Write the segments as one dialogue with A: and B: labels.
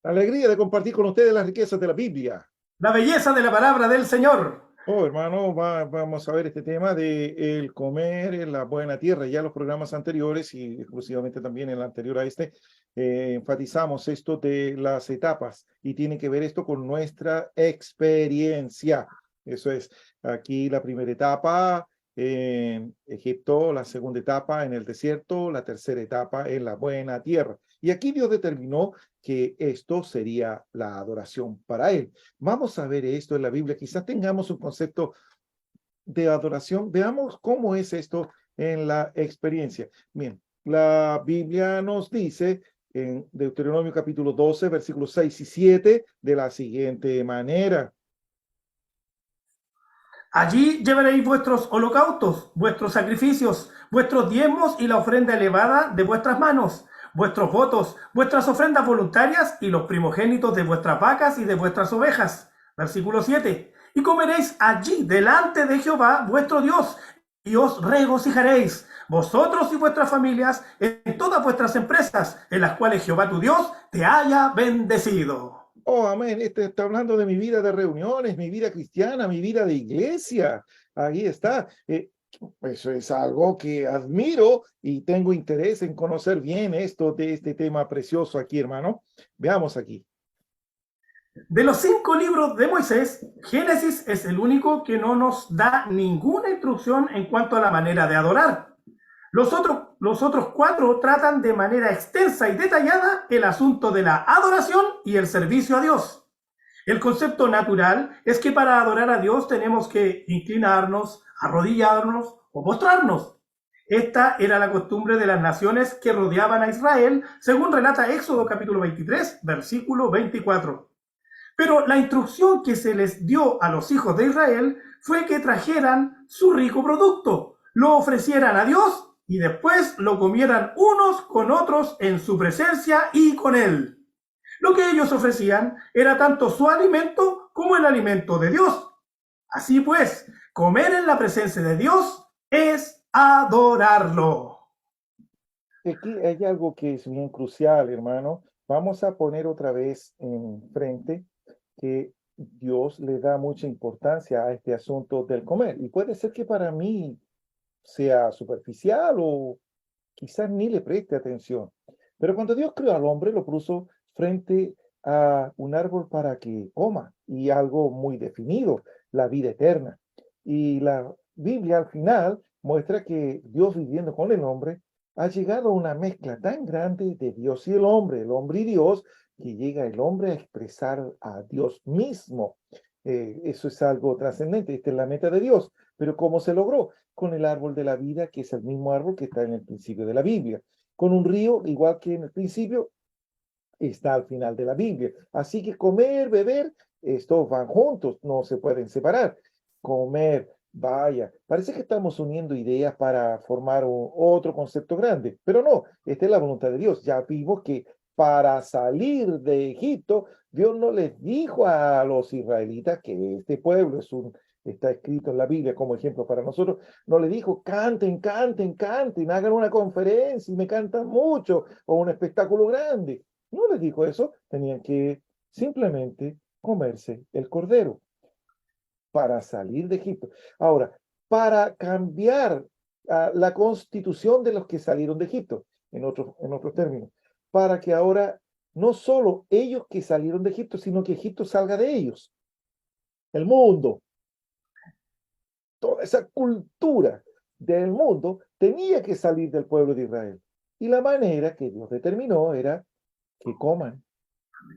A: Alegría de compartir con ustedes las riquezas de la Biblia.
B: La belleza de la palabra del Señor.
A: Oh, hermano, vamos a ver este tema de el comer en la buena tierra. Ya los programas anteriores y exclusivamente también en el anterior a este, enfatizamos esto de las etapas y tiene que ver esto con nuestra experiencia. Eso es, aquí la primera etapa en Egipto, la segunda etapa en el desierto, la tercera etapa en la buena tierra. Y aquí Dios determinó que esto sería la adoración para Él. Vamos a ver esto en la Biblia. Quizás tengamos un concepto de adoración. Veamos cómo es esto en la experiencia. Bien, la Biblia nos dice en Deuteronomio capítulo 12, versículos 6 y 7, de la siguiente manera.
B: Allí llevaréis vuestros holocaustos, vuestros sacrificios, vuestros diezmos y la ofrenda elevada de vuestras manos, vuestros votos, vuestras ofrendas voluntarias y los primogénitos de vuestras vacas y de vuestras ovejas. Versículo 7. Y comeréis allí delante de Jehová vuestro Dios, y os regocijaréis, vosotros y vuestras familias, en todas vuestras empresas, en las cuales Jehová tu Dios te haya bendecido.
A: Oh, amén. Este está hablando de mi vida de reuniones, mi vida cristiana, mi vida de iglesia. Ahí está. Eso es algo que admiro y tengo interés en conocer bien esto de este tema precioso aquí, hermano. Veamos aquí.
B: De los 5 libros de Moisés, Génesis es el único que no nos da ninguna instrucción en cuanto a la manera de adorar. Los otros 4 tratan de manera extensa y detallada el asunto de la adoración y el servicio a Dios. El concepto natural es que para adorar a Dios tenemos que inclinarnos, arrodillarnos o postrarnos. Esta era la costumbre de las naciones que rodeaban a Israel, según relata Éxodo capítulo 23, versículo 24. Pero la instrucción que se les dio a los hijos de Israel fue que trajeran su rico producto, lo ofrecieran a Dios y después lo comieran unos con otros en su presencia y con él. Lo que ellos ofrecían era tanto su alimento como el alimento de Dios. Así pues, comer en la presencia de Dios es adorarlo.
A: Aquí hay algo que es bien crucial, hermano. Vamos a poner otra vez en frente que Dios le da mucha importancia a este asunto del comer. Y puede ser que para mí sea superficial o quizás ni le preste atención. Pero cuando Dios creó al hombre, lo puso frente a un árbol para que coma y algo muy definido, la vida eterna. Y la Biblia al final muestra que Dios viviendo con el hombre ha llegado a una mezcla tan grande de Dios y el hombre y Dios, que llega el hombre a expresar a Dios mismo. Eso es algo trascendente, esta es la meta de Dios. Pero ¿cómo se logró? Con el árbol de la vida, que es el mismo árbol que está en el principio de la Biblia. Con un río, igual que en el principio, está al final de la Biblia. Así que comer, beber, estos van juntos, no se pueden separar. Comer, vaya, parece que estamos uniendo ideas para formar otro concepto grande, pero no, esta es la voluntad de Dios. Ya vimos que para salir de Egipto, Dios no les dijo a los israelitas que este pueblo está escrito en la Biblia como ejemplo para nosotros, no les dijo canten, canten, canten, hagan una conferencia y me cantan mucho o un espectáculo grande. No les dijo eso, tenían que simplemente comerse el cordero para salir de Egipto. Ahora, para cambiar la constitución de los que salieron de Egipto, en otros términos, para que ahora no solo ellos que salieron de Egipto, sino que Egipto salga de ellos, el mundo, toda esa cultura del mundo tenía que salir del pueblo de Israel. Y la manera que Dios determinó era que coman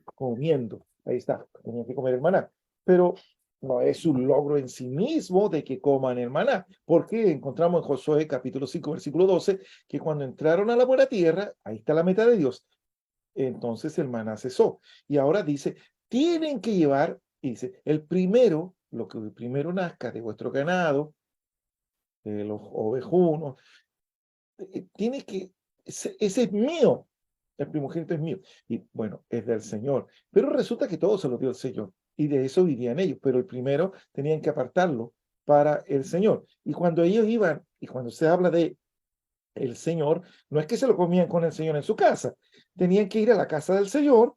A: comiendo. Ahí está, tenían que comer el maná. Pero no es un logro en sí mismo de que coman el maná, porque encontramos en Josué capítulo 5, versículo 12, que cuando entraron a la buena tierra, ahí está la meta de Dios, entonces el maná cesó. Y ahora dice, tienen que llevar, dice, el primero, lo que el primero nazca de vuestro ganado, de los ovejunos, tiene que, ese es mío, el primogénito es mío, y bueno, es del Señor, pero resulta que todo se lo dio el Señor, y de eso vivían ellos, pero el primero tenían que apartarlo para el Señor, y cuando ellos iban, y cuando se habla de el Señor, no es que se lo comían con el Señor en su casa, tenían que ir a la casa del Señor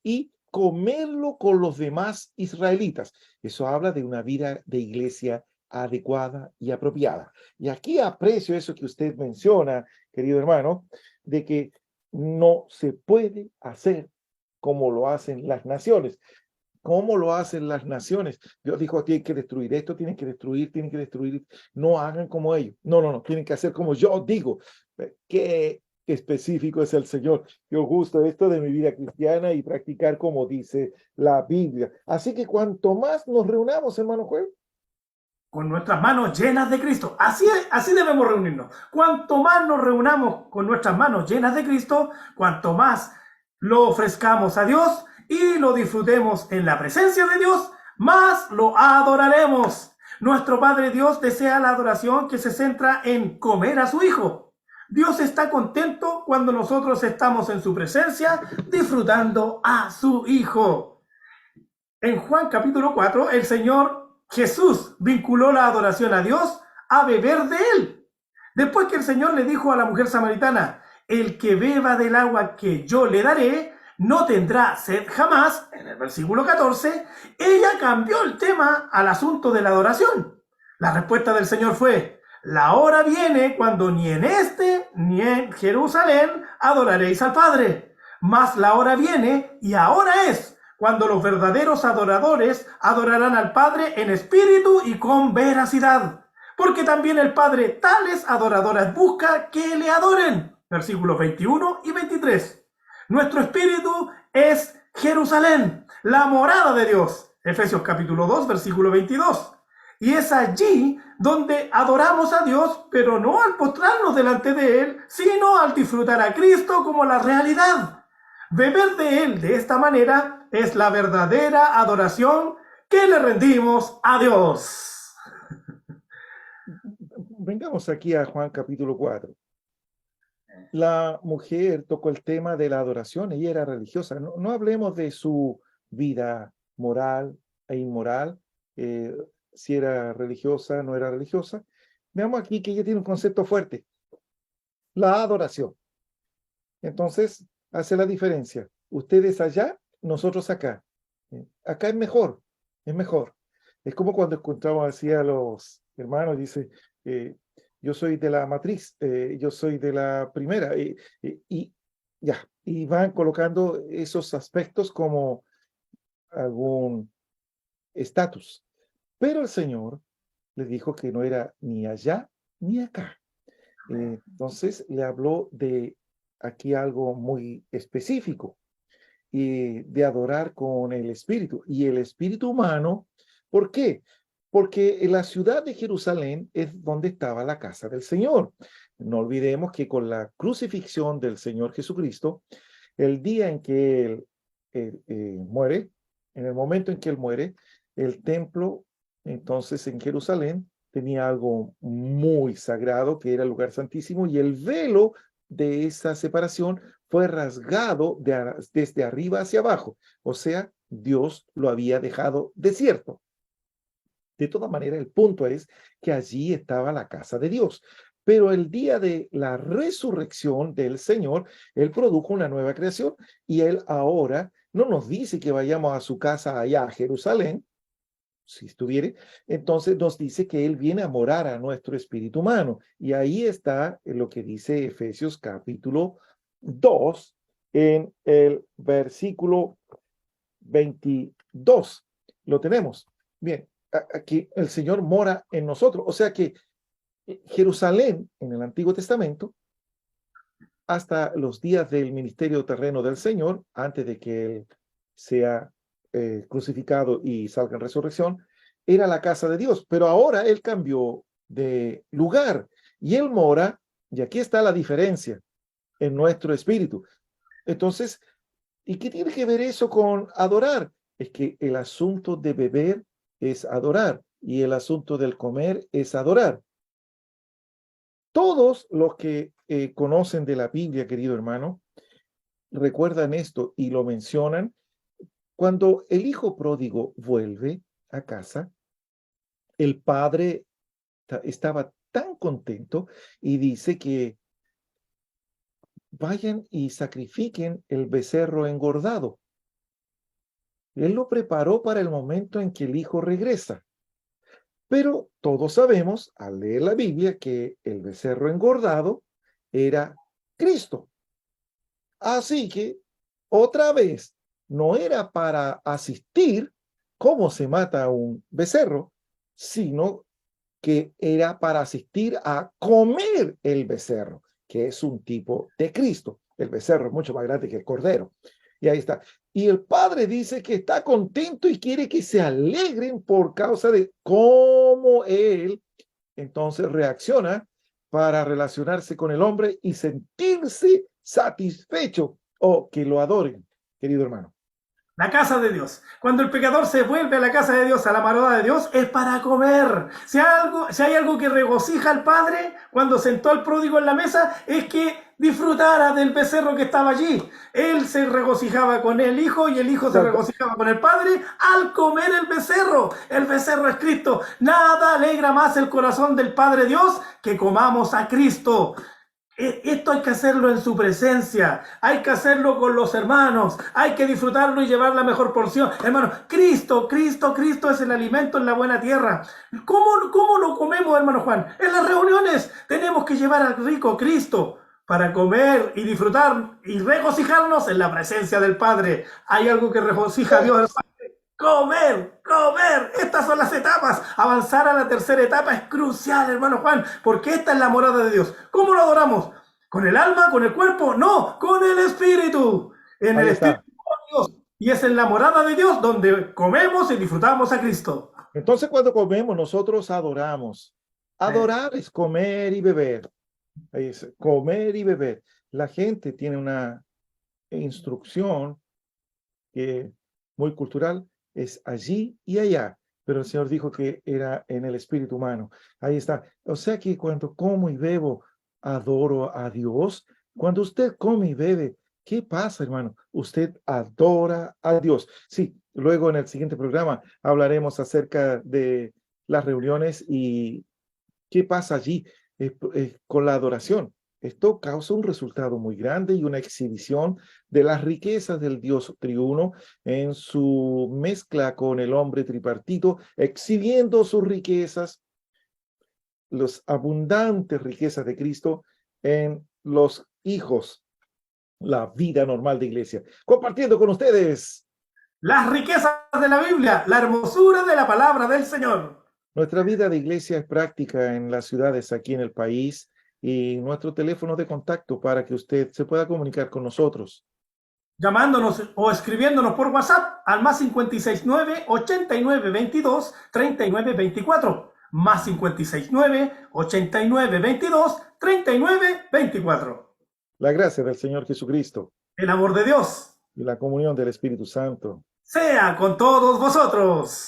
A: y comerlo con los demás israelitas. Eso habla de una vida de iglesia adecuada y apropiada. Y aquí aprecio eso que usted menciona, querido hermano, de que no se puede hacer como lo hacen las naciones. ¿Cómo lo hacen las naciones? Dios dijo, tienen que destruir esto, tienen que destruir, tienen que destruir. No hagan como ellos. No, no, no, tienen que hacer como yo digo. Qué específico es el Señor. Yo gusto esto de mi vida cristiana y practicar como dice la Biblia. Así que cuanto más nos reunamos, hermano Juan,
B: con nuestras manos llenas de Cristo. Así debemos reunirnos. Cuanto más nos reunamos con nuestras manos llenas de Cristo, cuanto más lo ofrezcamos a Dios y lo disfrutemos en la presencia de Dios, más lo adoraremos. Nuestro Padre Dios desea la adoración que se centra en comer a su Hijo. Dios está contento cuando nosotros estamos en su presencia disfrutando a su Hijo. En Juan capítulo 4, el Señor Jesús vinculó la adoración a Dios a beber de él. Después que el Señor le dijo a la mujer samaritana, el que beba del agua que yo le daré, no tendrá sed jamás, en el versículo 14, ella cambió el tema al asunto de la adoración. La respuesta del Señor fue, la hora viene cuando ni en este ni en Jerusalén adoraréis al Padre, mas la hora viene y ahora es cuando los verdaderos adoradores adorarán al Padre en espíritu y con veracidad. Porque también el Padre tales adoradores busca que le adoren. Versículos 21 y 23. Nuestro espíritu es Jerusalén, la morada de Dios. Efesios capítulo 2, versículo 22. Y es allí donde adoramos a Dios, pero no al postrarnos delante de Él, sino al disfrutar a Cristo como la realidad. Beber de Él de esta manera es la verdadera adoración que le rendimos a Dios.
A: vengamos aquí a Juan capítulo 4. La mujer tocó el tema de la adoración, ella era religiosa. No hablemos de su vida moral e inmoral, si era religiosa, no era religiosa. Veamos aquí que ella tiene un concepto fuerte, la adoración. Entonces, hace la diferencia. Ustedes allá, nosotros acá. Acá es mejor, es mejor. Es como cuando encontramos así a los hermanos, dice, yo soy de la matriz, yo soy de la primera, y ya, y van colocando esos aspectos como algún estatus. Pero el Señor le dijo que no era ni allá ni acá. Entonces le habló de aquí algo muy específico y de adorar con el espíritu y el espíritu humano. ¿Por qué? Porque en la ciudad de Jerusalén es donde estaba la casa del Señor. No olvidemos que con la crucifixión del Señor Jesucristo, el día en que él muere, en el momento en que él muere, el templo, entonces en Jerusalén, tenía algo muy sagrado que era el lugar santísimo y el velo de esa separación fue rasgado desde arriba hacia abajo. O sea, Dios lo había dejado desierto. De todas maneras, el punto es que allí estaba la casa de Dios. Pero el día de la resurrección del Señor, Él produjo una nueva creación y Él ahora no nos dice que vayamos a su casa allá a Jerusalén, si estuviere, entonces nos dice que Él viene a morar a nuestro espíritu humano. Y ahí está lo que dice Efesios capítulo 2, en el versículo 22. Lo tenemos. Bien, aquí el Señor mora en nosotros. O sea que Jerusalén en el Antiguo Testamento, hasta los días del ministerio terreno del Señor, antes de que Él sea crucificado y salga en resurrección, era la casa de Dios, pero ahora Él cambió de lugar y Él mora, y aquí está la diferencia, en nuestro espíritu. Entonces, ¿y qué tiene que ver eso con adorar? Es que el asunto de beber es adorar y el asunto del comer es adorar. Todos los que conocen de la Biblia, querido hermano, recuerdan esto y lo mencionan. Cuando el hijo pródigo vuelve a casa, el padre estaba tan contento y dice que vayan y sacrifiquen el becerro engordado. Él lo preparó para el momento en que el Hijo regresa. Pero todos sabemos, al leer la Biblia, que el becerro engordado era Cristo. Así que, otra vez, no era para asistir cómo se mata a un becerro, sino que era para asistir a comer el becerro, que es un tipo de Cristo. El becerro es mucho más grande que el cordero. Y ahí está. Y el Padre dice que está contento y quiere que se alegren por causa de cómo Él entonces reacciona para relacionarse con el hombre y sentirse satisfecho o que lo adoren, querido hermano.
B: La casa de Dios. Cuando el pecador se vuelve a la casa de Dios, a la morada de Dios, es para comer. Si hay algo que regocija al Padre cuando sentó al pródigo en la mesa, es que disfrutara del becerro que estaba allí. Él se regocijaba con el Hijo y el Hijo se
A: Exacto.
B: regocijaba con el Padre al comer el becerro. El becerro es Cristo. Nada alegra más el corazón del Padre Dios que comamos a Cristo. Esto hay que hacerlo en su presencia, hay que hacerlo con los hermanos, hay que disfrutarlo y llevar la mejor porción. Hermano, Cristo es el alimento en la buena tierra. ¿Cómo lo comemos, hermano Juan? En las reuniones tenemos que llevar al rico Cristo para comer y disfrutar y regocijarnos en la presencia del Padre. Hay algo que regocija a Dios, hermano. Comer. Estas son las etapas. Avanzar a la tercera etapa es crucial, hermano Juan, porque esta es la morada de Dios. ¿Cómo lo adoramos? ¿Con el alma? ¿Con el cuerpo? No, con el espíritu. En
A: Ahí
B: el
A: está.
B: espíritu de Dios. Y es en la morada de Dios donde comemos y disfrutamos a Cristo.
A: Entonces, cuando comemos, nosotros adoramos. Adorar es comer y beber. Es comer y beber. La gente tiene una instrucción que muy cultural, es allí y allá, pero el Señor dijo que era en el espíritu humano. Ahí está. O sea que cuando como y bebo, adoro a Dios. Cuando usted come y bebe, ¿qué pasa, hermano? Usted adora a Dios. Sí, luego en el siguiente programa hablaremos acerca de las reuniones y qué pasa allí con la adoración. Esto causa un resultado muy grande y una exhibición de las riquezas del Dios triuno en su mezcla con el hombre tripartito, exhibiendo sus riquezas, las abundantes riquezas de Cristo en los hijos, la vida normal de iglesia. Compartiendo con ustedes
B: Las riquezas de la Biblia, la hermosura de la palabra del Señor.
A: nuestra vida de iglesia es práctica en las ciudades aquí en el país y nuestro teléfono de contacto para que usted se pueda comunicar con nosotros.
B: Llamándonos o escribiéndonos por WhatsApp al más 569 89 22 39 24. Más 569 89 22 39 24.
A: La gracia del Señor Jesucristo
B: El amor de Dios
A: y la comunión del Espíritu Santo
B: sea con todos vosotros.